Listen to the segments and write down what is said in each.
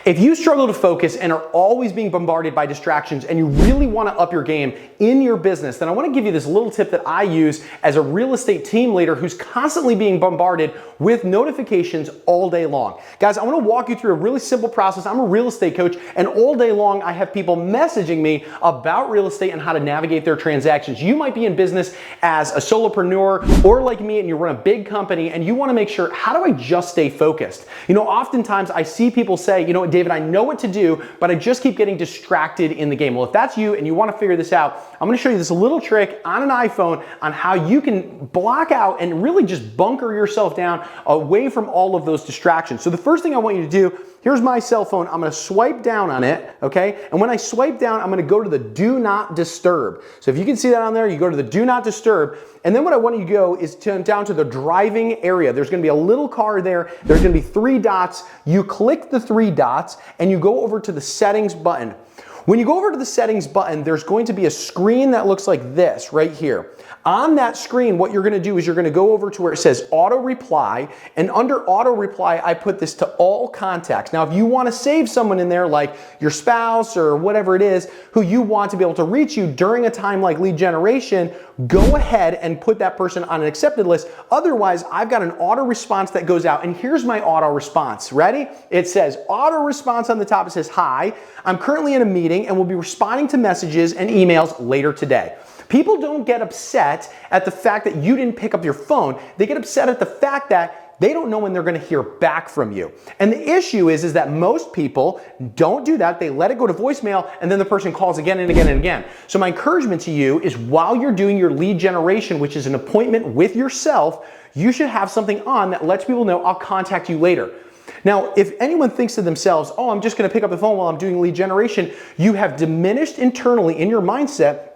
If you struggle to focus and are always being bombarded by distractions and you really want to up your game in your business, then I want to give you this little tip that I use as a real estate team leader who's constantly being bombarded with notifications all day long. Guys, I want to walk you through a really simple process. I'm a real estate coach, and all day long I have people messaging me about real estate and how to navigate their transactions. You might be in business as a solopreneur or like me and you run a big company and you want to make sure, how do I just stay focused? You know, oftentimes I see people say, you know what, David, I know what to do, but I just keep getting distracted in the game. Well, if that's you and you want to figure this out, I'm going to show you this little trick on an iPhone on how you can block out and really just bunker yourself down away from all of those distractions. So the first thing I want you to do, here's my cell phone. I'm going to swipe down on it, okay? And when I swipe down, I'm going to go to the do not disturb. So if you can see that on there, you go to the do not disturb. And then what I want you to go is turn down to the driving area. There's going to be a little car there. There's going to be 3 dots. You click the 3 dots and you go over to the settings button. When you go over to the settings button, there's going to be a screen that looks like this right here. On that screen, what you're going to do is you're going to go over to where it says auto reply, and under auto reply, I put this to all contacts. Now, if you want to save someone in there, like your spouse or whatever it is, who you want to be able to reach you during a time like lead generation, go ahead and put that person on an accepted list. Otherwise, I've got an auto response that goes out, and here's my auto response. Ready? It says auto response on the top. It says, hi, I'm currently in a meeting and will be responding to messages and emails later today. People don't get upset at the fact that you didn't pick up your phone. They get upset at the fact that they don't know when they're going to hear back from you. And the issue is that most people don't do that. They let it go to voicemail, and then the person calls again and again and again. So my encouragement to you is, while you're doing your lead generation, which is an appointment with yourself, you should have something on that lets people know, I'll contact you later. Now, if anyone thinks to themselves, oh, I'm just going to pick up the phone while I'm doing lead generation, you have diminished internally in your mindset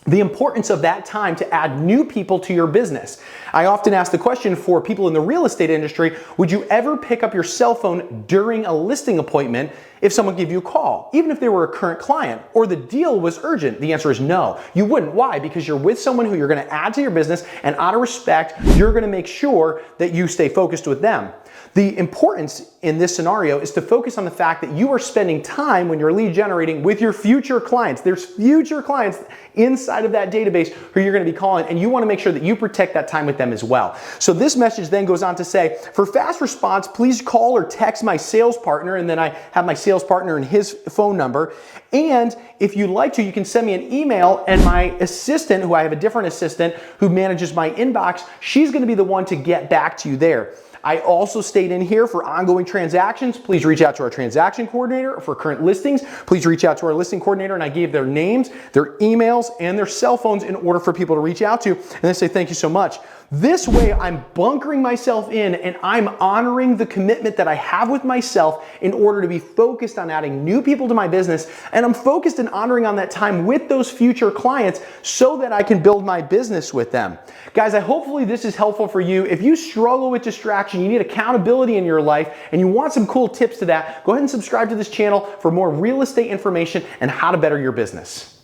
the importance of that time to add new people to your business. I often ask the question for people in the real estate industry, would you ever pick up your cell phone during a listing appointment if someone gave you a call, even if they were a current client or the deal was urgent? The answer is no. You wouldn't. Why? Because you're with someone who you're going to add to your business, and out of respect, you're going to make sure that you stay focused with them. The importance in this scenario is to focus on the fact that you are spending time when you're lead generating with your future clients. There's future clients inside of that database who you're going to be calling, and you want to make sure that you protect that time with them as well. So this message then goes on to say, for fast response, please call or text my sales partner, and then I have my sales partner and his phone number. And if you'd like to, you can send me an email, and my assistant, who I have a different assistant who manages my inbox, she's going to be the one to get back to you there. I also stayed in here for ongoing transactions. Please reach out to our transaction coordinator. For current listings, please reach out to our listing coordinator, and I gave their names, their emails, and their cell phones in order for people to reach out to, and then say thank you so much. This way, I'm bunkering myself in, and I'm honoring the commitment that I have with myself in order to be focused on adding new people to my business, and I'm focused and honoring on that time with those future clients so that I can build my business with them. Guys, hopefully this is helpful for you. If you struggle with distraction, you need accountability in your life, and you want some cool tips to that, go ahead and subscribe to this channel for more real estate information and how to better your business.